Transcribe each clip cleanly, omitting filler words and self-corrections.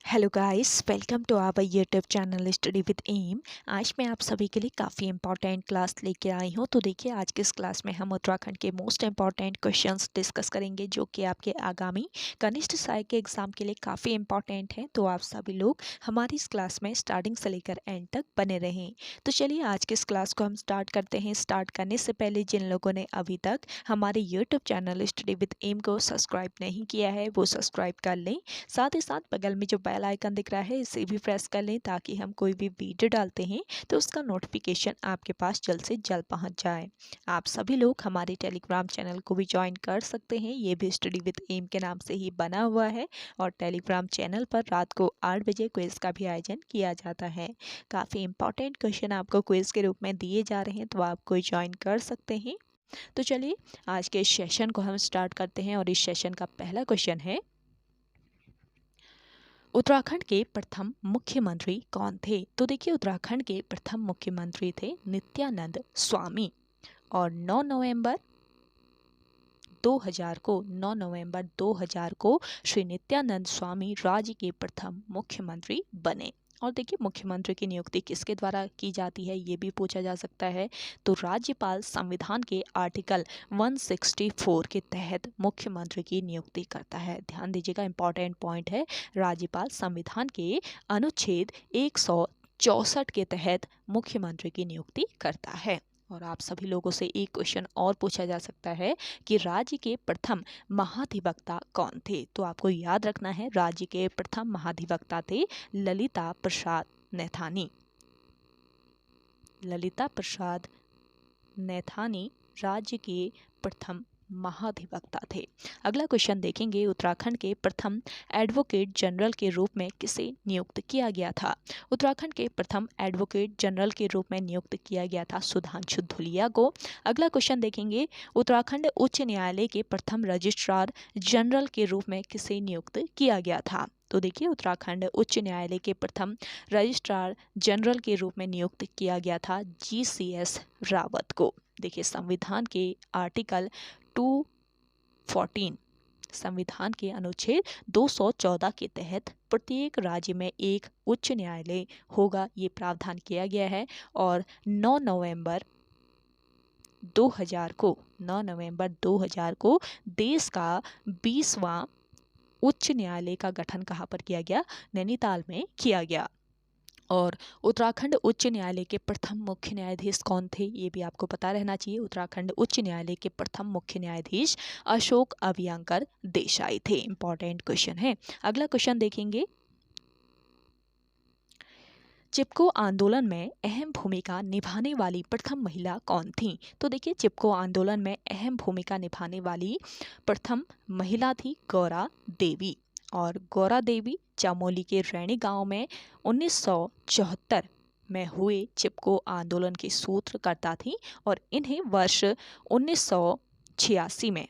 Hello guys, welcome to our YouTube channel study with M. आज मैं आप सभी के लिए काफ़ी इंपॉर्टेंट क्लास लेके आई हूँ। तो देखिए, आज के इस क्लास में हम उत्तराखंड के मोस्ट इंपॉर्टेंट क्वेश्चंस डिस्कस करेंगे जो कि आपके आगामी कनिष्ठ सहायक के एग्जाम के लिए काफ़ी इंपॉर्टेंट हैं। तो आप सभी लोग हमारी इस क्लास में स्टार्टिंग से लेकर एंड तक बने रहें। तो चलिए, आज के इस क्लास को हम स्टार्ट करते हैं। स्टार्ट करने से पहले जिन लोगों ने अभी तक हमारे YouTube channel study with M को सब्सक्राइब नहीं किया है वो सब्सक्राइब कर लें। साथ ही साथ बगल में जो बेल आइकन दिख रहा है इसे भी प्रेस कर लें ताकि हम कोई भी वीडियो डालते हैं तो उसका नोटिफिकेशन आपके पास जल्द से जल्द पहुंच जाए। आप सभी लोग हमारे टेलीग्राम चैनल को भी ज्वाइन कर सकते हैं। ये भी स्टडी विद एम के नाम से ही बना हुआ है और टेलीग्राम चैनल पर रात को 8 बजे क्विज का भी आयोजन किया जाता है। काफ़ी इंपॉर्टेंट क्वेश्चन आपको क्विज के रूप में दिए जा रहे हैं, तो आप कोई ज्वाइन कर सकते हैं। तो चलिए, आज के इस सेशन को हम स्टार्ट करते हैं और इस सेशन का पहला क्वेश्चन है, उत्तराखंड के प्रथम मुख्यमंत्री कौन थे? तो देखिए, उत्तराखंड के प्रथम मुख्यमंत्री थे नित्यानंद स्वामी और 9 नवंबर 2000 को श्री नित्यानंद स्वामी राज्य के प्रथम मुख्यमंत्री बने। और देखिए, मुख्यमंत्री की नियुक्ति किसके द्वारा की जाती है ये भी पूछा जा सकता है। तो राज्यपाल संविधान के आर्टिकल 164 के तहत मुख्यमंत्री की नियुक्ति करता है। ध्यान दीजिएगा, इंपॉर्टेंट पॉइंट है। राज्यपाल संविधान के अनुच्छेद 164 के तहत मुख्यमंत्री की नियुक्ति करता है। और आप सभी लोगों से एक क्वेश्चन और पूछा जा सकता है कि राज्य के प्रथम महाधिवक्ता कौन थे? तो आपको याद रखना है, राज्य के प्रथम महाधिवक्ता थे ललिता प्रसाद नैथानी। ललिता प्रसाद नैथानी राज्य के प्रथम महाधिवक्ता थे। अगला क्वेश्चन देखेंगे, उत्तराखंड के प्रथम एडवोकेट जनरल के रूप में किसे नियुक्त किया गया था? उत्तराखंड के प्रथम एडवोकेट जनरल के रूप में नियुक्त किया गया था सुधांशु धुलिया को। अगला क्वेश्चन देखेंगे, उत्तराखंड उच्च न्यायालय के प्रथम रजिस्ट्रार जनरल के रूप में किसे नियुक्त किया गया था? तो देखिए, उत्तराखंड उच्च न्यायालय के प्रथम रजिस्ट्रार जनरल के रूप में नियुक्त किया गया था GCS रावत को। देखिए, संविधान के आर्टिकल 214, संविधान के अनुच्छेद 214 के तहत प्रत्येक राज्य में एक उच्च न्यायालय होगा, ये प्रावधान किया गया है। और 9 नवंबर 2000 को देश का 20वां उच्च न्यायालय का गठन कहाँ पर किया गया? नैनीताल में किया गया। और उत्तराखंड उच्च न्यायालय के प्रथम मुख्य न्यायाधीश कौन थे? ये भी आपको पता रहना चाहिए। उत्तराखंड उच्च न्यायालय के प्रथम मुख्य न्यायाधीश अशोक अभ्यंकर देसाई थे। इंपॉर्टेंट क्वेश्चन है। अगला क्वेश्चन देखेंगे, चिपको आंदोलन में अहम भूमिका निभाने वाली प्रथम महिला कौन थी? तो देखिए, चिपको आंदोलन में अहम भूमिका निभाने वाली प्रथम महिला थी गौरा देवी। और गौरा देवी चमोली के रैणी गांव में 1974 में हुए चिपको आंदोलन की सूत्रकर्ता थी और इन्हें वर्ष 1986 में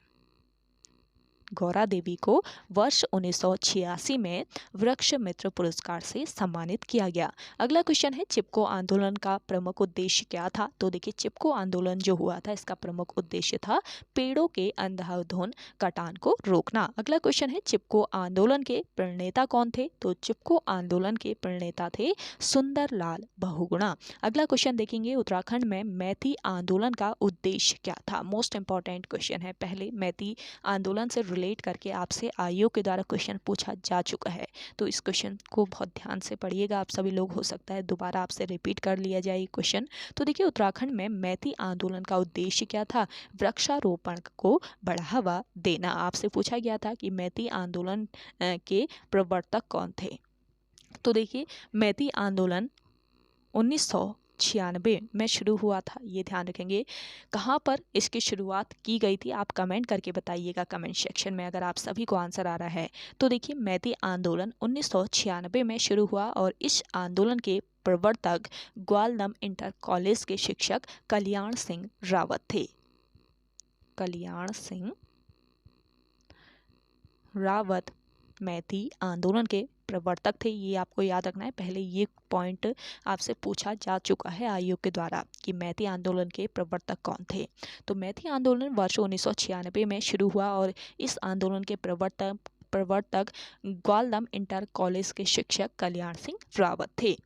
गौरा देवी को वर्ष 1986 में वृक्ष मित्र पुरस्कार से सम्मानित किया गया। अगला क्वेश्चन है, चिपको आंदोलन का प्रमुख उद्देश्य क्या था? तो देखिए, चिपको आंदोलन जो हुआ था इसका प्रमुख उद्देश्य था पेड़ों के अंधाधुंध कटान को रोकना। अगला क्वेश्चन है, चिपको आंदोलन के प्रणेता कौन थे? तो चिपको आंदोलन के प्रणेता थे सुंदर लाल बहुगुणा। अगला क्वेश्चन देखेंगे, उत्तराखंड में मैती आंदोलन का उद्देश्य क्या था? मोस्ट इंपॉर्टेंट क्वेश्चन है। पहले मैती आंदोलन से रिलेट करके आपसे आयोग के द्वारा क्वेश्चन पूछा जा चुका है, तो इस क्वेश्चन को बहुत ध्यान से पढ़िएगा आप सभी लोग। हो सकता है दोबारा आपसे रिपीट कर लिया जाए क्वेश्चन। तो देखिए, उत्तराखंड में मैती आंदोलन का उद्देश्य क्या था? वृक्षारोपण को बढ़ावा देना। आपसे पूछा गया था कि मैती आंदोलन के प्रवर्तक कौन थे? तो देखिए, मैती आंदोलन 1996 में शुरू हुआ था, ये ध्यान रखेंगे। कहाँ पर इसकी शुरुआत की गई थी आप कमेंट करके बताइएगा कमेंट सेक्शन में, अगर आप सभी को आंसर आ रहा है। तो देखिए, मैती आंदोलन 1996 में शुरू हुआ और इस आंदोलन के प्रवर्तक ग्वालदम इंटर कॉलेज के शिक्षक कल्याण सिंह रावत थे। कल्याण सिंह रावत मैती आंदोलन के प्रवर्तक थे, ये आपको याद रखना है। पहले ये पॉइंट आपसे पूछा जा चुका है आयोग के द्वारा कि मैती आंदोलन के प्रवर्तक कौन थे। तो मैती आंदोलन वर्ष 1996 में शुरू हुआ और इस आंदोलन के प्रवर्तक प्रवर्तक ग्वालदम इंटर कॉलेज के शिक्षक कल्याण सिंह रावत थे।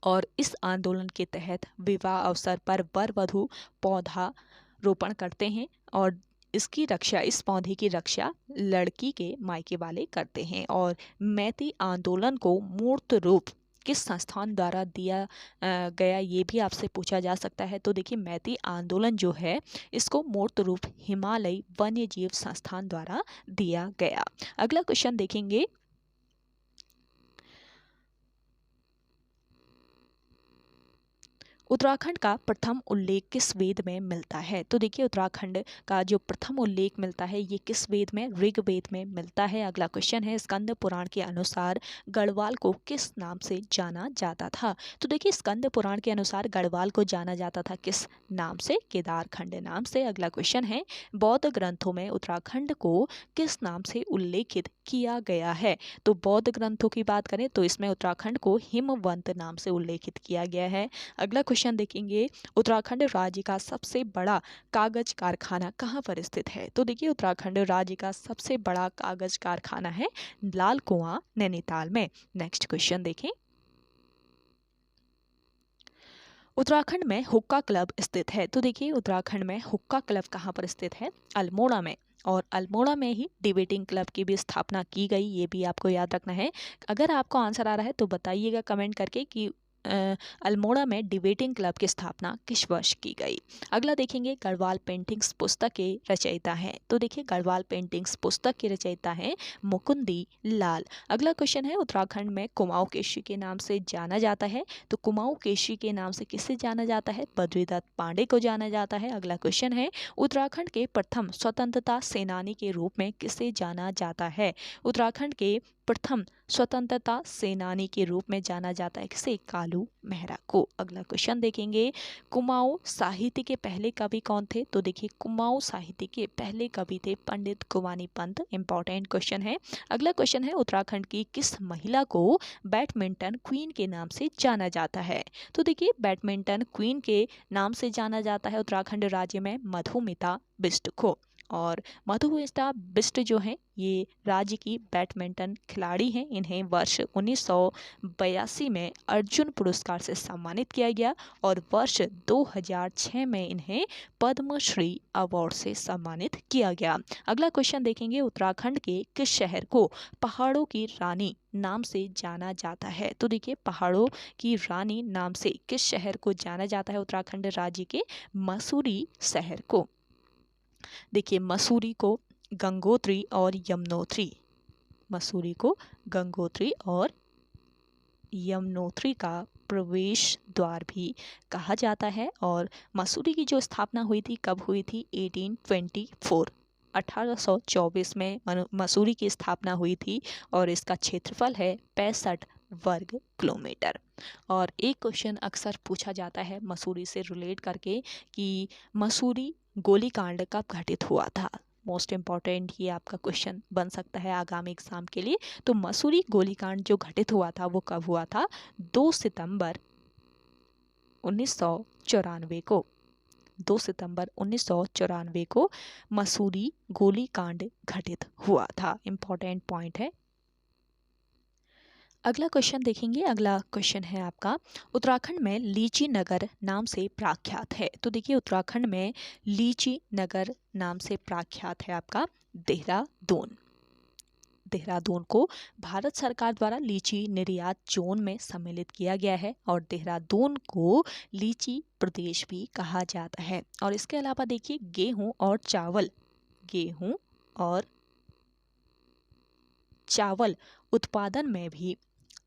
और इस आंदोलन के तहत विवाह अवसर पर वर वधू पौधा रोपण करते हैं और इसकी रक्षा, इस पौधे की रक्षा लड़की के मायके वाले करते हैं। और मैती आंदोलन को मूर्त रूप किस संस्थान द्वारा दिया गया, ये भी आपसे पूछा जा सकता है। तो देखिए, मैती आंदोलन जो है इसको मूर्त रूप हिमालय वन्य जीव संस्थान द्वारा दिया गया। अगला क्वेश्चन देखेंगे, उत्तराखंड का प्रथम उल्लेख किस वेद में मिलता है? तो देखिए, उत्तराखंड का जो प्रथम उल्लेख मिलता है ये किस वेद में? ऋग्वेद में मिलता है। अगला क्वेश्चन है, स्कंद पुराण के अनुसार गढ़वाल को किस नाम से जाना जाता था? तो देखिए, स्कंद पुराण के अनुसार गढ़वाल को जाना जाता था किस नाम से? केदारखंड नाम से। अगला क्वेश्चन है, बौद्ध ग्रंथों में उत्तराखंड को किस नाम से उल्लेखित किया गया है? तो बौद्ध ग्रंथों की बात करें तो इसमें उत्तराखंड को हिमवंत नाम से उल्लेखित किया गया है। अगला क्वेश्चन देखेंगे, उत्तराखंड राज्य का सबसे बड़ा कागज कारखाना कहाँ पर स्थित है? तो देखिए, उत्तराखंड राज्य का सबसे बड़ा कागज कारखाना है लाल कुआं नैनीताल में। नेक्स्ट क्वेश्चन देखें, उत्तराखंड में हुक्का क्लब स्थित है। तो देखिए, उत्तराखंड में हुक्का क्लब कहाँ पर स्थित है? अल्मोड़ा में। और अल्मोड़ा में ही डिबेटिंग क्लब की भी स्थापना की गई, ये भी आपको याद रखना है। अगर आपको आंसर आ रहा है तो बताइएगा कमेंट करके कि अल्मोड़ा में डिबेटिंग क्लब की स्थापना किस वर्ष की गई। अगला देखेंगे, गढ़वाल पेंटिंग्स पुस्तक के रचयिता हैं। तो देखिए, गढ़वाल पेंटिंग्स पुस्तक के रचयिता हैं मुकुंदी लाल। अगला क्वेश्चन है, उत्तराखंड में कुमाऊं केशी के नाम से जाना जाता है। तो कुमाऊं केशी के नाम से किसे जाना जाता है? बद्रीदत्त पांडे को जाना जाता है। अगला क्वेश्चन है, उत्तराखंड के प्रथम स्वतंत्रता सेनानी के रूप में किसे जाना जाता है? उत्तराखंड के प्रथम स्वतंत्रता सेनानी के रूप में जाना जाता है किसे? कालू मेहरा को। अगला क्वेश्चन देखेंगे, कुमाऊं साहित्य के पहले कवि कौन थे? तो देखिए, कुमाऊं साहित्य के पहले कवि थे पंडित कुमानी पंत। इंपॉर्टेंट क्वेश्चन है। अगला क्वेश्चन है, उत्तराखंड की किस महिला को बैडमिंटन क्वीन के नाम से जाना जाता है? तो देखिए, बैडमिंटन क्वीन के नाम से जाना जाता है उत्तराखंड राज्य में मधुमिता बिष्ट को। और मधुमिता बिष्ट जो हैं ये राज्य की बैडमिंटन खिलाड़ी हैं। इन्हें वर्ष 1982 में अर्जुन पुरस्कार से सम्मानित किया गया और वर्ष 2006 में इन्हें पद्मश्री अवार्ड से सम्मानित किया गया। अगला क्वेश्चन देखेंगे, उत्तराखंड के किस शहर को पहाड़ों की रानी नाम से जाना जाता है? तो देखिए, पहाड़ों की रानी नाम से किस शहर को जाना जाता है? उत्तराखंड राज्य के मसूरी शहर को। देखिए, मसूरी को गंगोत्री और यमुनोत्री, मसूरी को गंगोत्री और यमुनोत्री का प्रवेश द्वार भी कहा जाता है। और मसूरी की जो स्थापना हुई थी कब हुई थी? 1824, 1824 में मसूरी की स्थापना हुई थी और इसका क्षेत्रफल है 65 वर्ग किलोमीटर। और एक क्वेश्चन अक्सर पूछा जाता है मसूरी से रिलेट करके कि मसूरी गोलीकांड कब घटित हुआ था? मोस्ट इम्पॉर्टेंट ये आपका क्वेश्चन बन सकता है आगामी एग्जाम के लिए। तो मसूरी गोलीकांड जो घटित हुआ था वो कब हुआ था? 2 सितंबर 1994 को। 2 सितंबर 1994 को मसूरी गोलीकांड घटित हुआ था। इम्पॉर्टेंट पॉइंट है। अगला क्वेश्चन देखेंगे। अगला क्वेश्चन है आपका, उत्तराखंड में लीची नगर नाम से प्रख्यात है। तो देखिए, उत्तराखंड में लीची नगर नाम से प्रख्यात है आपका देहरादून। देहरादून को भारत सरकार द्वारा लीची निर्यात जोन में सम्मिलित किया गया है और देहरादून को लीची प्रदेश भी कहा जाता है। और इसके अलावा देखिए, गेहूं और चावल उत्पादन में भी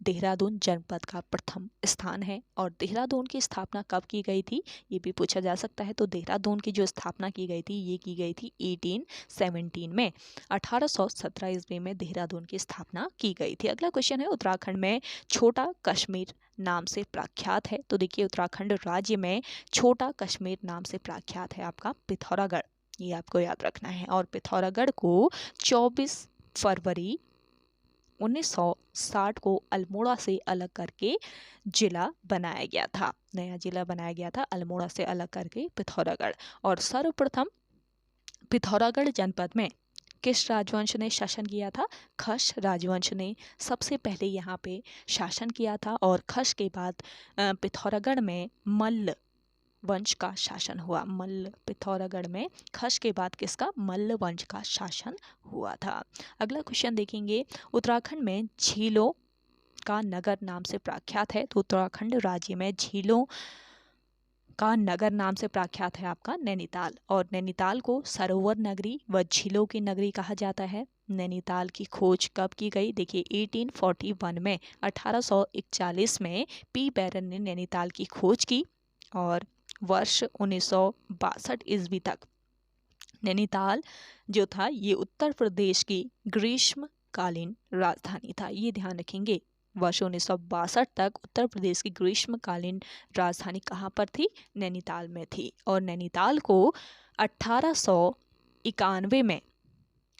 देहरादून जनपद का प्रथम स्थान है। और देहरादून की स्थापना कब की गई थी ये भी पूछा जा सकता है। तो देहरादून की जो स्थापना की गई थी ये की गई थी 1817 में। 1817 ईस्वी में देहरादून की स्थापना की गई थी। अगला क्वेश्चन है, उत्तराखंड में छोटा कश्मीर नाम से प्रख्यात है। तो देखिए, उत्तराखंड राज्य में छोटा कश्मीर नाम से प्रख्यात है आपका पिथौरागढ़, ये आपको याद रखना है। और पिथौरागढ़ को 24 फरवरी 1960 को अल्मोड़ा से अलग करके जिला बनाया गया था। नया जिला बनाया गया था अल्मोड़ा से अलग करके पिथौरागढ़। और सर्वप्रथम पिथौरागढ़ जनपद में किस राजवंश ने शासन किया था? खश राजवंश ने सबसे पहले यहाँ पे शासन किया था और खश के बाद पिथौरागढ़ में मल्ल वंश का शासन हुआ। मल्ल पिथौरागढ़ में खश के बाद किसका? मल्ल वंश का शासन हुआ था। अगला क्वेश्चन देखेंगे, उत्तराखंड में झीलों का नगर नाम से प्रख्यात है। तो उत्तराखंड राज्य में झीलों का नगर नाम से प्रख्यात है आपका नैनीताल, और नैनीताल को सरोवर नगरी व झीलों की नगरी कहा जाता है। नैनीताल की खोज कब की गई? देखिए 1841 में, 1841 में पी बैरन ने नैनीताल की खोज की और वर्ष 1962 ईस्वी तक नैनीताल जो था ये उत्तर प्रदेश की ग्रीष्मकालीन राजधानी था। ये ध्यान रखेंगे, वर्ष 1962 तक उत्तर प्रदेश की ग्रीष्मकालीन राजधानी कहाँ पर थी? नैनीताल में थी। और नैनीताल को 1891 में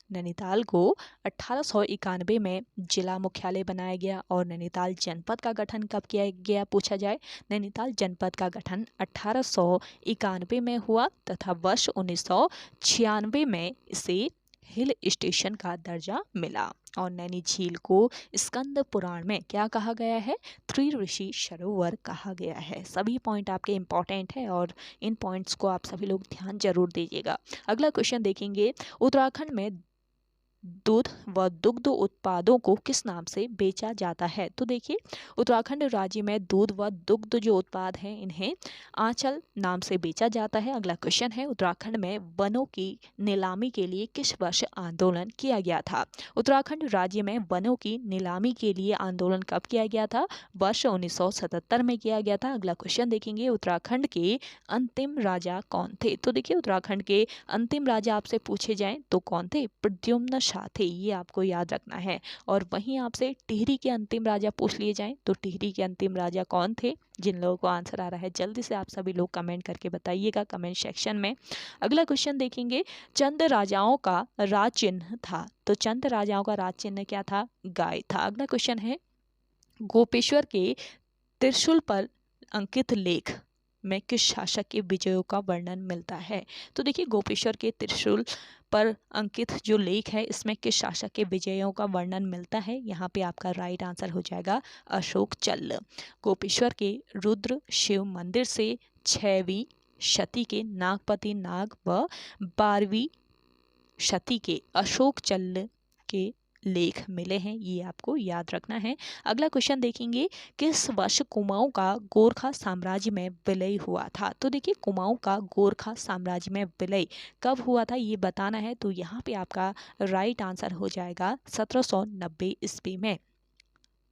नैनीताल को 1891 में जिला मुख्यालय बनाया गया। और नैनीताल जनपद का गठन कब किया गया पूछा जाए? नैनीताल जनपद का गठन 1891 में हुआ तथा वर्ष 1996 में इसे हिल स्टेशन का दर्जा मिला। और नैनी झील को स्कंद पुराण में क्या कहा गया है? त्रिऋषि सरोवर कहा गया है। सभी पॉइंट आपके इंपॉर्टेंट है और इन पॉइंट्स को आप सभी लोग ध्यान जरूर दीजिएगा। अगला क्वेश्चन देखेंगे, उत्तराखंड में दूध व दुग्ध उत्पादों को किस नाम से बेचा जाता है? तो देखिए उत्तराखंड राज्य में दूध व दुग्ध जो उत्पाद हैं इन्हें आंचल नाम से बेचा जाता है। अगला क्वेश्चन है, उत्तराखंड में वनों की नीलामी के लिए किस वर्ष आंदोलन किया गया था? उत्तराखंड राज्य में वनों की नीलामी के लिए आंदोलन कब किया गया था? वर्ष 1977 में किया गया था। अगला क्वेश्चन देखेंगे, उत्तराखंड के अंतिम राजा कौन थे? तो देखिए उत्तराखंड के अंतिम राजा आपसे पूछे जाएं तो कौन थे? प्रद्युम्न शाह थे, ये आपको याद रखना है। और वहीं आपसे टिहरी के अंतिम राजा पूछ लिए जाएं तो टिहरी के अंतिम राजा कौन थे? जिन लोगों को आंसर आ रहा है जल्दी से आप सभी लोग कमेंट करके बताइएगा कमेंट सेक्शन में। अगला क्वेश्चन देखेंगे, चंद राजाओं का राज चिन्ह था। तो चंद राजाओं का राज चिन्ह क्या था? गाय था। अगला क्वेश्चन है, गोपेश्वर के त्रिशूल पर अंकित लेख में किस शासक के विजयों का वर्णन मिलता है? तो देखिए गोपेश्वर के त्रिशूल पर अंकित जो लेख है इसमें किस शासक के विजयों का वर्णन मिलता है? यहाँ पे आपका राइट आंसर हो जाएगा अशोक चल्ल। गोपेश्वर के रुद्र शिव मंदिर से 6वीं शती के नागपति नाग व 12वीं शती के अशोक चल्ल के लेख मिले हैं, ये आपको याद रखना है। अगला क्वेश्चन देखेंगे, किस वर्ष कुमाऊं का गोरखा साम्राज्य में विलय हुआ था? तो देखिए कुमाऊं का गोरखा साम्राज्य में विलय कब हुआ था ये बताना है। तो यहाँ पे आपका राइट आंसर हो जाएगा 1790 ईस्वी में।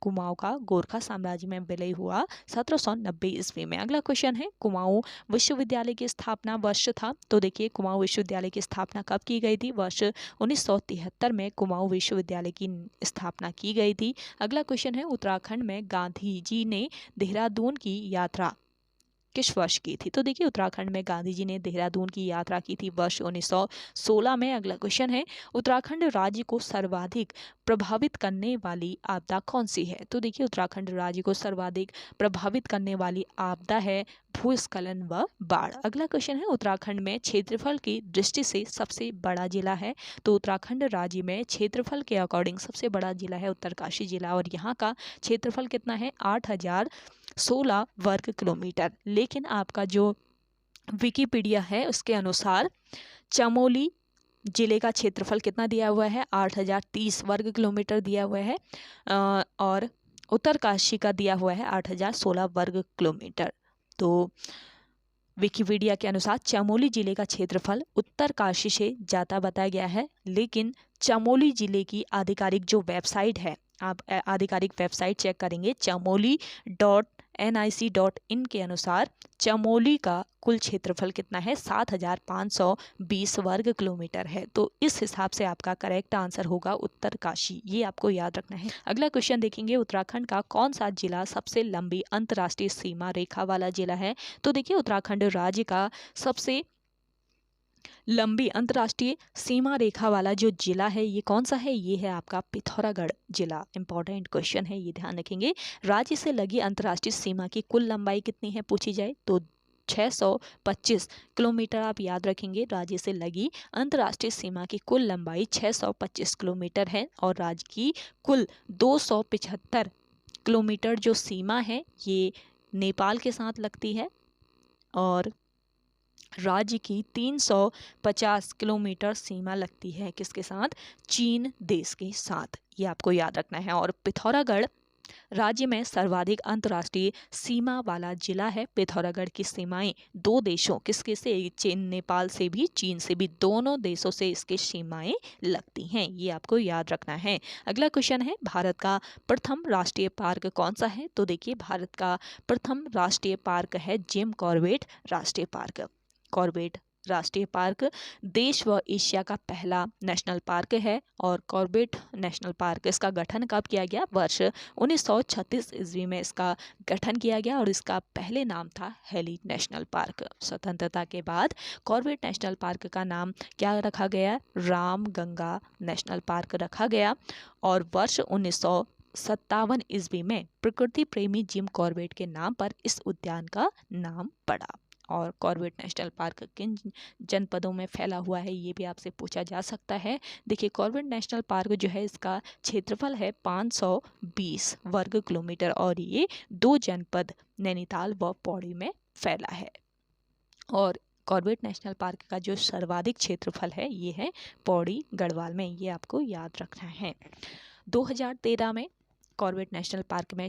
कुमाऊं का गोरखा साम्राज्य में विलय हुआ 1790 ईस्वी में। अगला क्वेश्चन है, कुमाऊं विश्वविद्यालय की स्थापना वर्ष था। तो देखिए कुमाऊं विश्वविद्यालय की स्थापना कब की गई थी? वर्ष 1973 में कुमाऊं विश्वविद्यालय की स्थापना की गई थी। अगला क्वेश्चन है, उत्तराखंड में गांधी जी ने देहरादून की यात्रा किस वर्ष की थी? तो देखिए उत्तराखंड में गांधी जी ने देहरादून की यात्रा की थी वर्ष 1916 में। अगला क्वेश्चन है, उत्तराखंड राज्य को सर्वाधिक प्रभावित करने वाली आपदा कौन सी है? तो देखिए उत्तराखंड राज्य को सर्वाधिक प्रभावित करने वाली आपदा है भूस्खलन व बाढ़। अगला क्वेश्चन है, उत्तराखंड में क्षेत्रफल की दृष्टि से सबसे बड़ा जिला है। तो उत्तराखंड राज्य में क्षेत्रफल के अकॉर्डिंग सबसे बड़ा जिला है उत्तरकाशी जिला और यहाँ का क्षेत्रफल कितना है? 8016 वर्ग किलोमीटर। लेकिन आपका जो विकिपीडिया है उसके अनुसार चमोली जिले का क्षेत्रफल कितना दिया हुआ है? 8030 वर्ग किलोमीटर दिया हुआ है और उत्तरकाशी का दिया हुआ है 8016 वर्ग किलोमीटर। तो विकिपीडिया के अनुसार चमोली जिले का क्षेत्रफल उत्तरकाशी से ज़्यादा बताया गया है। लेकिन चमोली जिले की आधिकारिक जो वेबसाइट है, आप आधिकारिक वेबसाइट चेक करेंगे chamoli.nic.in के अनुसार चमोली का कुल क्षेत्रफल कितना है? 7520 वर्ग किलोमीटर है। तो इस हिसाब से आपका करेक्ट आंसर होगा उत्तरकाशी, ये आपको याद रखना है। अगला क्वेश्चन देखेंगे, उत्तराखंड का कौन सा जिला सबसे लंबी अंतर्राष्ट्रीय सीमा रेखा वाला जिला है? तो देखिए उत्तराखंड राज्य का सबसे लंबी अंतर्राष्ट्रीय सीमा रेखा वाला जो जिला है ये कौन सा है? ये है आपका पिथौरागढ़ जिला। इंपॉर्टेंट क्वेश्चन है, ये ध्यान रखेंगे। राज्य से लगी अंतर्राष्ट्रीय सीमा की कुल लंबाई कितनी है पूछी जाए तो 625 किलोमीटर आप याद रखेंगे। राज्य से लगी अंतर्राष्ट्रीय सीमा की कुल लंबाई 625 किलोमीटर है और राज्य की कुल 275 किलोमीटर जो सीमा है ये नेपाल के साथ लगती है और राज्य की 350 किलोमीटर सीमा लगती है किसके साथ? चीन देश के साथ। ये आपको याद रखना है। और पिथौरागढ़ राज्य में सर्वाधिक अंतर्राष्ट्रीय सीमा वाला जिला है। पिथौरागढ़ की सीमाएं दो देशों किसके से? चीन, नेपाल से भी, चीन से भी, दोनों देशों से इसके सीमाएं लगती हैं। ये आपको याद रखना है। अगला क्वेश्चन है, भारत का प्रथम राष्ट्रीय पार्क कौन सा है? तो देखिए, भारत का प्रथम राष्ट्रीय पार्क है जिम कॉर्बेट राष्ट्रीय पार्क। कॉर्बेट राष्ट्रीय पार्क देश व एशिया का पहला नेशनल पार्क है और कॉर्बेट नेशनल पार्क इसका गठन कब किया गया? वर्ष 1936 ईस्वी में इसका गठन किया गया और इसका पहले नाम था हेली नेशनल पार्क। स्वतंत्रता के बाद कॉर्बेट नेशनल पार्क का नाम क्या रखा गया? राम गंगा नेशनल पार्क रखा गया और वर्ष 1957 ईस्वी में प्रकृति प्रेमी जिम कॉर्बेट के नाम पर इस उद्यान का नाम पड़ा। और कॉर्बेट नेशनल पार्क किन जनपदों में फैला हुआ है ये भी आपसे पूछा जा सकता है। देखिए, कॉर्बेट नेशनल पार्क जो है इसका क्षेत्रफल है 520 वर्ग किलोमीटर और ये 2 जनपद नैनीताल व पौड़ी में फैला है। और कॉर्बेट नेशनल पार्क का जो सर्वाधिक क्षेत्रफल है ये है पौड़ी गढ़वाल में। ये आपको याद रखना है। 2013 में कॉर्बेट नेशनल पार्क में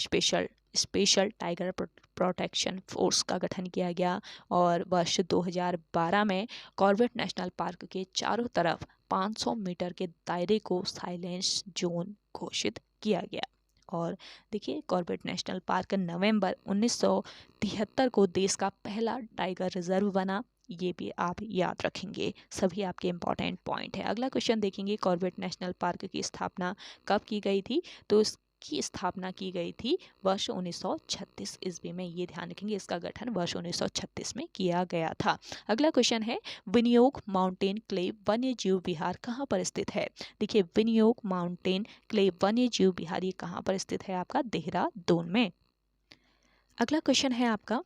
स्पेशल टाइगर प्रोटेक्शन फोर्स का गठन किया गया और वर्ष 2012 में कॉर्बेट नेशनल पार्क के चारों तरफ 500 मीटर के दायरे को साइलेंस जोन घोषित किया गया। और देखिए, कॉर्बेट नेशनल पार्क नवंबर 1973 को देश का पहला टाइगर रिजर्व बना। ये भी आप याद रखेंगे। सभी आपके इंपॉर्टेंट पॉइंट है। अगला क्वेश्चन देखेंगे, कॉर्बेट नेशनल पार्क की स्थापना कब की गई थी? तो की स्थापना की गई थी वर्ष 1936 ईस्वी में। ये ध्यान रखेंगे, इसका गठन वर्ष 1936 में किया गया था। अगला क्वेश्चन है, विनियोग माउंटेन क्लेव वन्य जीव विहार कहाँ पर स्थित है? देखिए, विनियोग माउंटेन क्लेव वन्य जीव विहार ये कहाँ पर स्थित है? आपका देहरादून में। अगला क्वेश्चन है आपका,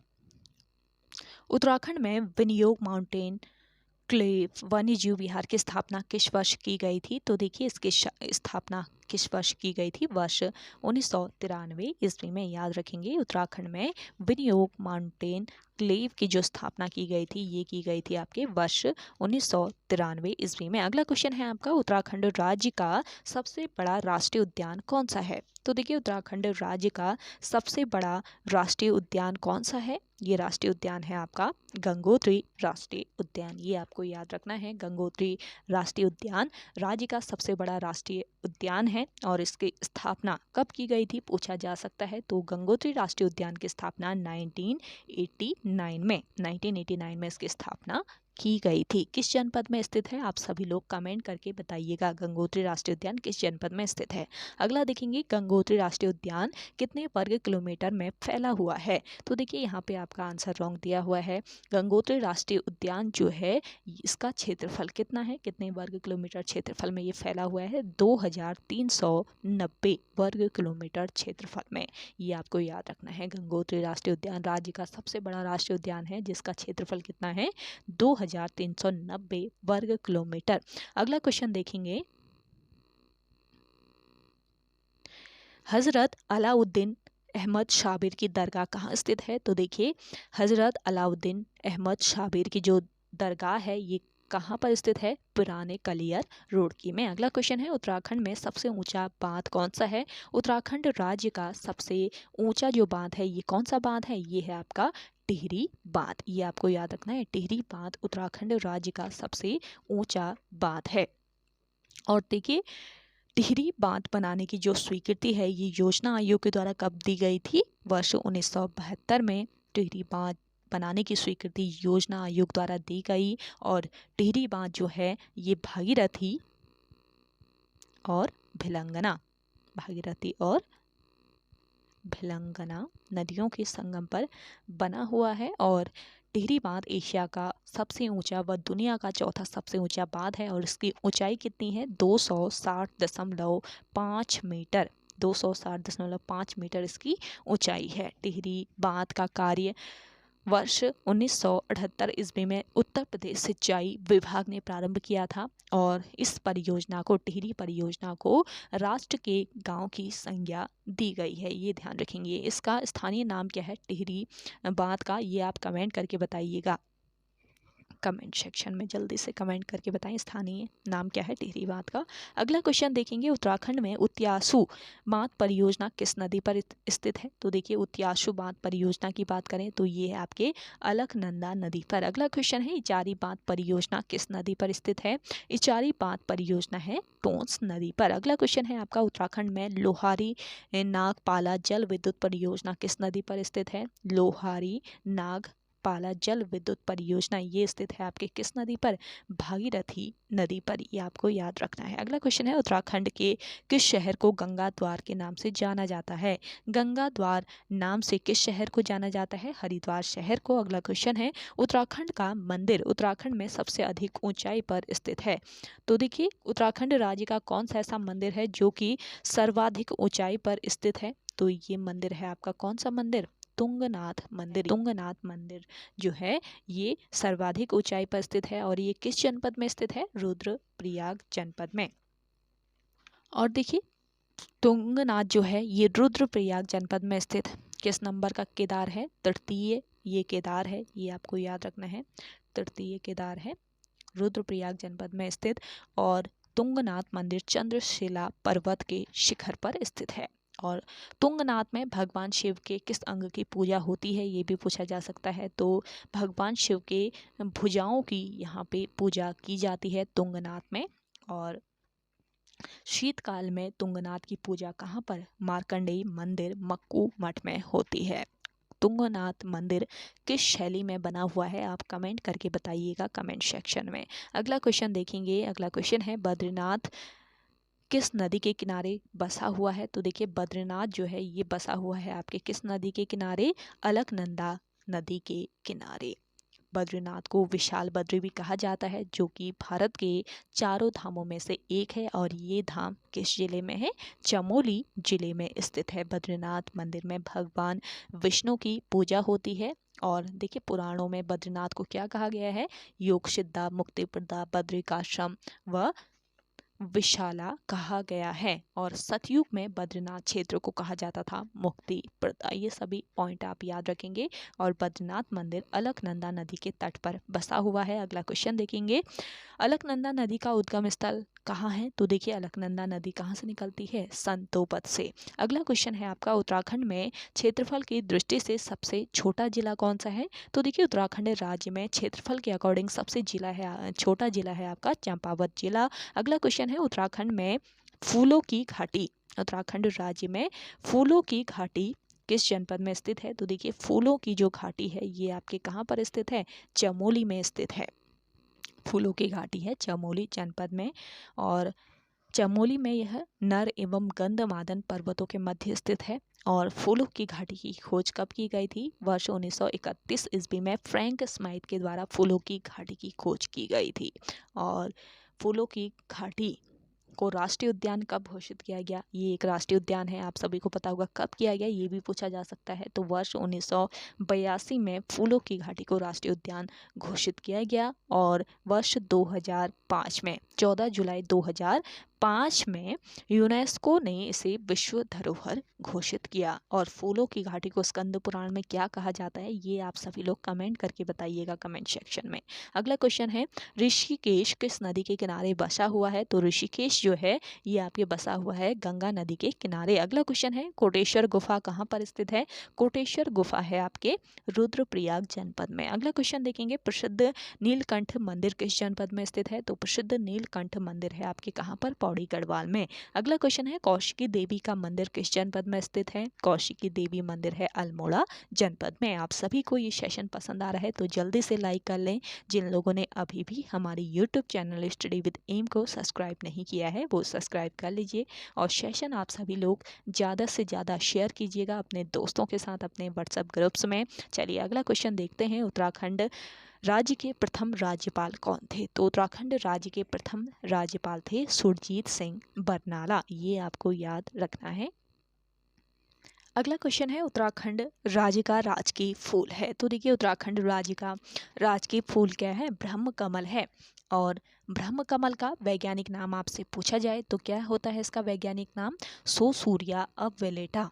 उत्तराखंड में विनियोग माउंटेन क्लेव वन्य जीव विहार की स्थापना किस वर्ष की गई थी? तो देखिए, इसकी स्थापना किस वर्ष की गई थी? वर्ष 1993 ईस्वी में। याद रखेंगे, उत्तराखंड में विनियोग माउंटेन क्लेव की जो स्थापना की गई थी ये की गई थी आपके वर्ष 1993 ईस्वी में। अगला क्वेश्चन है आपका, उत्तराखंड राज्य का सबसे बड़ा राष्ट्रीय उद्यान कौन सा है? तो देखिए, उत्तराखंड राज्य का सबसे बड़ा राष्ट्रीय उद्यान कौन सा है? ये राष्ट्रीय उद्यान है आपका गंगोत्री राष्ट्रीय उद्यान। ये आपको याद रखना है। गंगोत्री राष्ट्रीय उद्यान राज्य का सबसे बड़ा राष्ट्रीय उद्यान है और इसकी स्थापना कब की गई थी पूछा जा सकता है। तो गंगोत्री राष्ट्रीय उद्यान की स्थापना 1989 में इसकी स्थापना की गई थी। किस जनपद में स्थित है? आप सभी लोग कमेंट करके बताइएगा, गंगोत्री राष्ट्रीय उद्यान किस जनपद में स्थित है। अगला देखेंगे, गंगोत्री राष्ट्रीय उद्यान कितने वर्ग किलोमीटर में फैला हुआ है? तो देखिए, यहाँ पे आपका आंसर रॉन्ग दिया हुआ है। गंगोत्री राष्ट्रीय उद्यान जो है इसका क्षेत्रफल कितना है? कितने वर्ग किलोमीटर क्षेत्रफल में ये फैला हुआ है? 2390 वर्ग किलोमीटर क्षेत्रफल में। ये आपको याद रखना है। गंगोत्री राष्ट्रीय उद्यान राज्य का सबसे बड़ा राष्ट्रीय उद्यान है जिसका क्षेत्रफल कितना है? 2390 वर्ग किलोमीटर। अगला क्वेश्चन देखेंगे, हजरत अलाउद्दीन अहमद शाबिर की दरगाह कहाँ स्थित है? तो देखिए, हजरत अलाउद्दीन अहमद शाबिर की जो दरगाह है ये कहाँ पर स्थित है? पुराने कलियर रुड़की में। अगला क्वेश्चन है, उत्तराखंड में सबसे ऊंचा बांध कौन सा है? उत्तराखंड राज्य का सबसे ऊंचा जो बांध है ये कौन सा बांध है? ये है आपका टिहरी बांध। ये आपको याद रखना है। टिहरी बांध उत्तराखंड राज्य का सबसे ऊंचा बांध है। और देखिए, टिहरी बांध बनाने की जो स्वीकृति है ये योजना आयोग के द्वारा कब दी गई थी? वर्ष 1972 में टिहरी बांध बनाने की स्वीकृति योजना आयोग द्वारा दी गई और टिहरी बांध जो है ये भागीरथी और भिलंगना नदियों के संगम पर बना हुआ है और टिहरी बांध एशिया का सबसे ऊंचा व दुनिया का चौथा सबसे ऊंचा बांध है और इसकी ऊंचाई कितनी है? 260.5 मीटर। 260.5 मीटर इसकी ऊंचाई है। टिहरी बांध का कार्य वर्ष 1978 ईस्वी में उत्तर प्रदेश सिंचाई विभाग ने प्रारंभ किया था और इस परियोजना को, टिहरी परियोजना को, राष्ट्र के गांव की संज्ञा दी गई है। ये ध्यान रखेंगे। इसका स्थानीय नाम क्या है टिहरी बांध का, ये आप कमेंट करके बताइएगा। कमेंट सेक्शन में जल्दी से कमेंट करके बताएं स्थानीय नाम क्या है टिहरी बांध का। अगला क्वेश्चन देखेंगे, उत्तराखंड में उत्यासु बांध परियोजना किस नदी पर स्थित है? तो देखिए, उत्यासु बांध परियोजना की बात करें तो ये है आपके अलकनंदा नदी पर। अगला क्वेश्चन है, इचारी बांध परियोजना किस नदी पर स्थित है? इचारी बांध परियोजना है टोंस नदी पर। अगला क्वेश्चन है आपका, उत्तराखंड में लोहारी नागपाला जल विद्युत परियोजना किस नदी पर स्थित है? लोहारी नागपाला जल विद्युत परियोजना ये स्थित है आपके किस नदी पर? भागीरथी नदी पर। ये आपको याद रखना है। अगला क्वेश्चन है, उत्तराखंड के किस शहर को गंगा द्वार के नाम से जाना जाता है? गंगा द्वार नाम से किस शहर को जाना जाता है? हरिद्वार शहर को। अगला क्वेश्चन है, उत्तराखंड का मंदिर उत्तराखंड में सबसे अधिक ऊंचाई पर स्थित है? तो देखिए, उत्तराखंड राज्य का कौन सा ऐसा मंदिर है जो कि सर्वाधिक ऊंचाई पर स्थित है? तो ये मंदिर है आपका कौन सा मंदिर? तुंगनाथ मंदिर। तुंगनाथ मंदिर जो है ये सर्वाधिक ऊंचाई पर स्थित है और ये किस जनपद में स्थित है? रुद्रप्रयाग जनपद में। और देखिए, तुंगनाथ जो है ये रुद्रप्रयाग जनपद में स्थित किस नंबर का केदार है? तृतीय ये केदार है, ये आपको याद रखना है। तृतीय केदार है, रुद्रप्रयाग जनपद में स्थित। और तुंगनाथ मंदिर चंद्रशिला पर्वत के शिखर पर स्थित है। और तुंगनाथ में भगवान शिव के किस अंग की पूजा होती है? ये भी पूछा जा सकता है। तो भगवान शिव के भुजाओं की यहाँ पे पूजा की जाती है तुंगनाथ में। और शीतकाल में तुंगनाथ की पूजा कहाँ पर? मार्कंडेय मंदिर मक्कू मठ में होती है। तुंगनाथ मंदिर किस शैली में बना हुआ है? आप कमेंट करके बताइएगा कमेंट सेक्शन में। अगला क्वेश्चन देखेंगे। अगला क्वेश्चन है, बद्रीनाथ किस नदी के किनारे बसा हुआ है? तो देखिए, बद्रीनाथ जो है ये बसा हुआ है आपके किस नदी के किनारे? अलकनंदा नदी के किनारे। बद्रीनाथ को विशाल बद्री भी कहा जाता है, जो कि भारत के चारों धामों में से एक है। और ये धाम किस जिले में है? चमोली जिले में स्थित है। बद्रीनाथ मंदिर में भगवान विष्णु की पूजा होती है। और देखिए, पुराणों में बद्रीनाथ को क्या कहा गया है? योगसिद्धा, मुक्तिप्रदा, बद्रिकाश्रम व विशाला कहा गया है। और सतयुग में बद्रीनाथ क्षेत्र को कहा जाता था मुक्ति प्रदा। ये सभी पॉइंट आप याद रखेंगे। और बद्रीनाथ मंदिर अलकनंदा नदी के तट पर बसा हुआ है। अगला क्वेश्चन देखेंगे, अलकनंदा नदी का उद्गम स्थल कहाँ है? तो देखिए, अलकनंदा नदी कहाँ से निकलती है? संतोपत से। अगला क्वेश्चन है आपका, उत्तराखंड में क्षेत्रफल की दृष्टि से सबसे छोटा जिला कौन सा है? तो देखिए, उत्तराखंड राज्य में क्षेत्रफल के अकॉर्डिंग सबसे छोटा जिला है आपका चंपावत जिला। अगला क्वेश्चन है, उत्तराखंड में फूलों की घाटी, उत्तराखंड राज्य में फूलों की घाटी किस जनपद में स्थित है? तो देखिए, फूलों की जो घाटी है ये आपके कहाँ पर स्थित है? चमोली में स्थित है। फूलों की घाटी है चमोली जनपद में। और चमोली में यह नर एवं गंधमादन पर्वतों के मध्य स्थित है। और फूलों की घाटी की खोज कब की गई थी? वर्ष 1931 ईस्वी में फ्रैंक स्माइथ के द्वारा फूलों की घाटी की खोज की गई थी। और फूलों की घाटी को राष्ट्रीय उद्यान कब घोषित किया गया? ये एक राष्ट्रीय उद्यान है, आप सभी को पता होगा कब किया गया, ये भी पूछा जा सकता है। तो वर्ष 1982 में फूलों की घाटी को राष्ट्रीय उद्यान घोषित किया गया। और वर्ष 2005 में 14 जुलाई 2005 में यूनेस्को ने इसे विश्व धरोहर घोषित किया। और फूलों की घाटी को स्कंद पुराण में क्या कहा जाता है? ये आप सभी लोग कमेंट करके बताइएगा कमेंट सेक्शन में। अगला क्वेश्चन है, ऋषिकेश किस नदी के किनारे बसा हुआ है? तो ऋषिकेश जो है ये आपके बसा हुआ है गंगा नदी के किनारे। अगला क्वेश्चन है, कोटेश्वर गुफा कहाँ पर स्थित है? कोटेश्वर गुफा है आपके रुद्रप्रयाग जनपद में। अगला क्वेश्चन देखेंगे, प्रसिद्ध नीलकंठ मंदिर किस जनपद में स्थित है? तो प्रसिद्ध नीलकंठ मंदिर है आपके कहाँ पर? पौड़ी गढ़वाल में। अगला क्वेश्चन है, कौशिकी देवी का मंदिर किस जनपद में स्थित है? कौशिकी देवी मंदिर है अल्मोड़ा जनपद में। आप सभी को ये सेशन पसंद आ रहा है तो जल्दी से लाइक कर लें। जिन लोगों ने अभी भी हमारे YouTube channel study with M को सब्सक्राइब नहीं किया है वो सब्सक्राइब कर लीजिए। और सेशन आप सभी लोग ज़्यादा से ज़्यादा शेयर कीजिएगा अपने दोस्तों के साथ, अपने व्हाट्सएप ग्रुप्स में। चलिए अगला क्वेश्चन देखते हैं, उत्तराखंड राज्य के प्रथम राज्यपाल कौन थे? तो उत्तराखंड राज्य के प्रथम राज्यपाल थे सुरजीत सिंह बरनाला। ये आपको याद रखना है। अगला क्वेश्चन है उत्तराखंड राज्य का राजकीय फूल है। तो देखिए उत्तराखंड राज्य का राजकीय फूल क्या है? ब्रह्म कमल है। और ब्रह्म कमल का वैज्ञानिक नाम आपसे पूछा जाए तो क्या होता है इसका वैज्ञानिक नाम? सोसूरिया अविलेटा।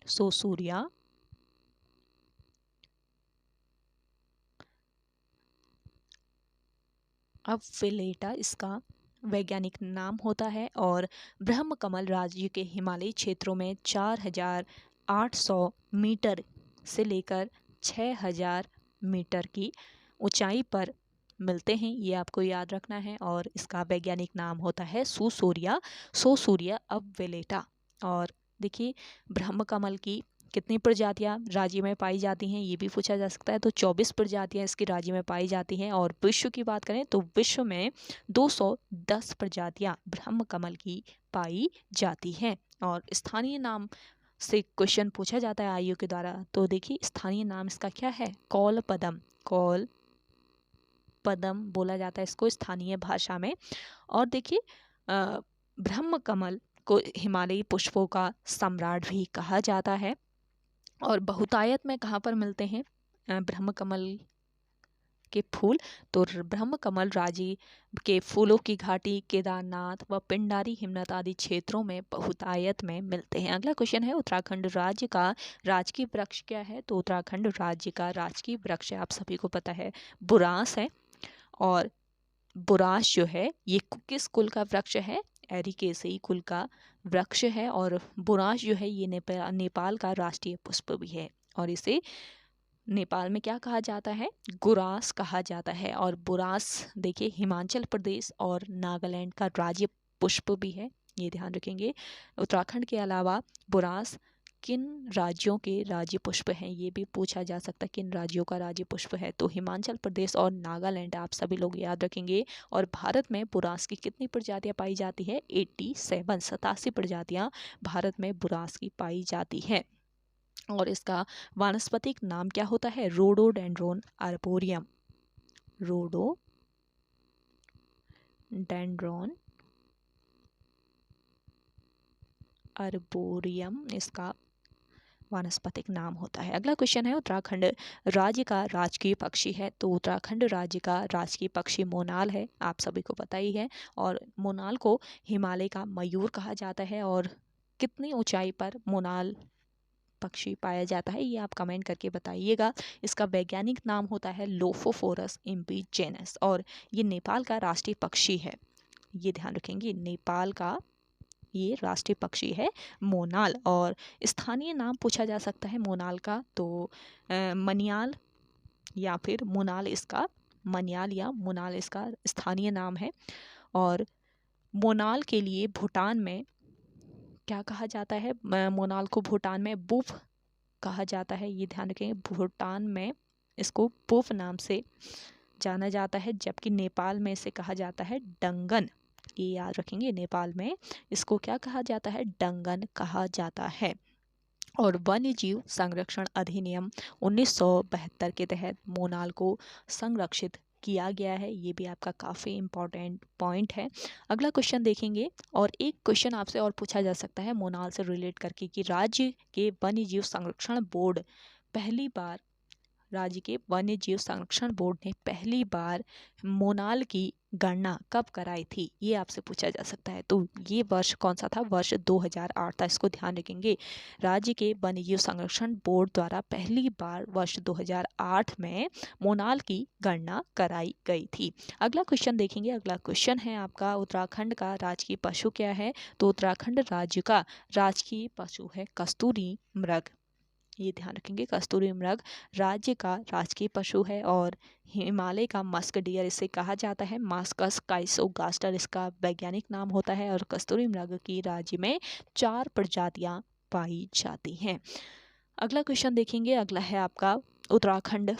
सोसूरिया अविलेटा इसका वैज्ञानिक नाम होता है। और ब्रह्म कमल राज्य के हिमालयी क्षेत्रों में 4,800 मीटर से लेकर 6,000 मीटर की ऊंचाई पर मिलते हैं, ये आपको याद रखना है। और इसका वैज्ञानिक नाम होता है सोसूरिया अविलेटा। और देखिए ब्रह्म कमल की कितनी प्रजातियां राज्य में पाई जाती हैं ये भी पूछा जा सकता है। तो 24 प्रजातियां इसकी राज्य में पाई जाती हैं। और विश्व की बात करें तो विश्व में 210 प्रजातियां ब्रह्म कमल की पाई जाती हैं। और स्थानीय नाम से क्वेश्चन पूछा जाता है आयु के द्वारा। तो देखिए स्थानीय नाम इसका क्या है? कौल पदम। कौल पदम बोला जाता है इसको स्थानीय भाषा में। और देखिए ब्रह्म कमल को हिमालयी पुष्पों का सम्राट भी कहा जाता है। और बहुतायत में कहाँ पर मिलते हैं ब्रह्म कमल के फूल? तो ब्रह्म कमल राज्य के फूलों की घाटी केदारनाथ व पिंडारी हिमनद आदि क्षेत्रों में बहुतायत में मिलते हैं। अगला क्वेश्चन है उत्तराखंड राज्य का राजकीय वृक्ष क्या है? तो उत्तराखंड राज्य का राजकीय वृक्ष आप सभी को पता है बुरांस है। और बुरांस जो है ये किस कुल का वृक्ष है? एरिकेसी कुल का वृक्ष है। और बुरांस जो है ये नेपाल का राष्ट्रीय पुष्प भी है। और इसे नेपाल में क्या कहा जाता है? गुरास कहा जाता है। और बुरांस देखिए हिमाचल प्रदेश और नागालैंड का राज्य पुष्प भी है, ये ध्यान रखेंगे। उत्तराखंड के अलावा बुरांस किन राज्यों के राज्य पुष्प हैं ये भी पूछा जा सकता है, किन राज्यों का राज्य पुष्प है? तो हिमाचल प्रदेश और नागालैंड आप सभी लोग याद रखेंगे। और भारत में बुरांस की कितनी प्रजातियां पाई जाती है? 87 प्रजातियां भारत में बुरांस की पाई जाती है। और इसका वानस्पतिक नाम क्या होता है? Rhododendron arboreum. रोडोडेंड्रोन आर्बोरियम इसका वानस्पतिक नाम होता है। अगला क्वेश्चन है उत्तराखंड राज्य का राजकीय पक्षी है। तो उत्तराखंड राज्य का राजकीय पक्षी मोनाल है, आप सभी को पता ही है। और मोनाल को हिमालय का मयूर कहा जाता है। और कितनी ऊंचाई पर मोनाल पक्षी पाया जाता है ये आप कमेंट करके बताइएगा। इसका वैज्ञानिक नाम होता है लोफोफोरस इम्पीजेनस। और ये नेपाल का राष्ट्रीय पक्षी है, ये ध्यान रखेंगे, नेपाल का ये राष्ट्रीय पक्षी है मोनाल। और स्थानीय नाम पूछा जा सकता है मोनाल का, तो मनियाल या फिर मुनाल इसका मनियाल या मुनाल इसका स्थानीय नाम है। और मोनाल के लिए भूटान में क्या कहा जाता है? मोनाल को भूटान में बुफ कहा जाता है, ये ध्यान रखेंगे। भूटान में इसको बुफ नाम से जाना जाता है, जबकि नेपाल में इसे कहा जाता है डंगन, ये याद रखेंगे। नेपाल में इसको क्या कहा जाता है? डंगन कहा जाता है। और वन्य जीव संरक्षण अधिनियम 1972 के तहत मोनाल को संरक्षित किया गया है, ये भी आपका काफ़ी इम्पॉर्टेंट पॉइंट है। अगला क्वेश्चन देखेंगे। और एक क्वेश्चन आपसे और पूछा जा सकता है मोनाल से रिलेट करके कि राज्य के वन्य जीव संरक्षण बोर्ड पहली बार राज्य के वन्य जीव संरक्षण बोर्ड ने पहली बार मोनाल की गणना कब कराई थी, ये आपसे पूछा जा सकता है। तो ये वर्ष कौन सा था? वर्ष 2008 था, इसको ध्यान रखेंगे। राज्य के वन्य जीव संरक्षण बोर्ड द्वारा पहली बार वर्ष 2008 में मोनाल की गणना कराई गई थी। अगला क्वेश्चन देखेंगे। अगला क्वेश्चन है आपका उत्तराखंड का राजकीय पशु क्या है? तो उत्तराखंड राज्य का राजकीय पशु है कस्तूरी मृग, ये ध्यान रखेंगे। कस्तूरी मृग राज्य का राजकीय पशु है। और हिमालय का मस्क डियर इसे कहा जाता है, मास्कस काइसोगास्टर इसका वैज्ञानिक नाम होता है। और कस्तूरी मृग की राज्य में 4 प्रजातियां पाई जाती हैं। अगला क्वेश्चन देखेंगे। अगला है आपका उत्तराखंड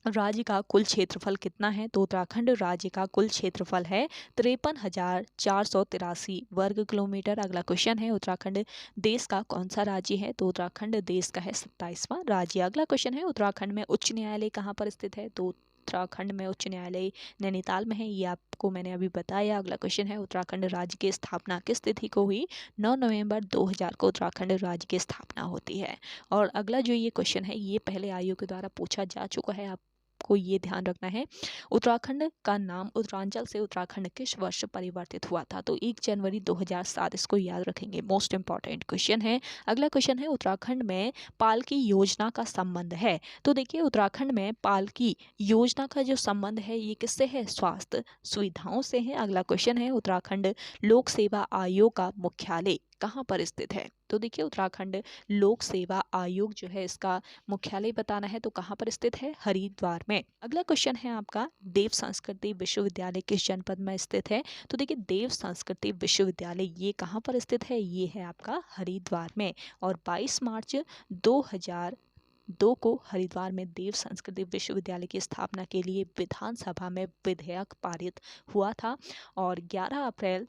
राज्य का कुल क्षेत्रफल कितना है? तो उत्तराखंड राज्य का कुल क्षेत्रफल है 53,483 वर्ग किलोमीटर। अगला क्वेश्चन है उत्तराखंड देश का कौन सा राज्य है? तो उत्तराखंड देश का है 27वां राज्य। अगला क्वेश्चन है उत्तराखंड में उच्च न्यायालय कहाँ पर स्थित है? तो उत्तराखंड में उच्च न्यायालय नैनीताल में है, ये आपको मैंने अभी बताया। अगला क्वेश्चन है, उत्तराखंड राज्य की स्थापना किस तिथि को हुई? 9 नवंबर 2000 को उत्तराखंड राज्य की स्थापना होती है। और अगला जो ये क्वेश्चन है, ये पहले आयोग के द्वारा पूछा जा चुका है, आपको ये ध्यान रखना है। उत्तराखंड का नाम उत्तरांचल से उत्तराखंड किस वर्ष परिवर्तित हुआ था? तो 1 जनवरी 2007, इसको याद रखेंगे, मोस्ट इंपॉर्टेंट क्वेश्चन है। अगला क्वेश्चन है, उत्तराखंड में पालकी योजना का संबंध है? तो देखिए, उत्तराखंड में पालकी योजना का जो संबंध है ये किससे है? स्वास्थ्य सुविधाओं से है। अगला क्वेश्चन है, उत्तराखंड लोक सेवा आयोग का मुख्यालय कहाँ पर स्थित है? तो देखिए, उत्तराखंड लोक सेवा आयोग जो है, इसका मुख्यालय बताना है, तो कहाँ पर स्थित है? हरिद्वार में। अगला क्वेश्चन है आपका, देव संस्कृति विश्वविद्यालय किस जनपद में स्थित है? तो देखिए, देव संस्कृति विश्वविद्यालय ये कहाँ पर स्थित है? ये है आपका हरिद्वार में। और 22 मार्च 2002 को हरिद्वार में देव संस्कृति विश्वविद्यालय की स्थापना के लिए विधानसभा में विधेयक पारित हुआ था। और 11 अप्रैल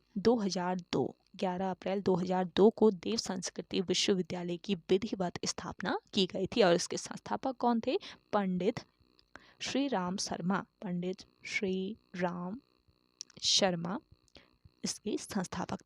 2002 को देव संस्कृति विश्वविद्यालय की विधिवत स्थापना की गई थी। और इसके संस्थापक कौन थे? पंडित श्री राम शर्मा इसके संस्थापक थे।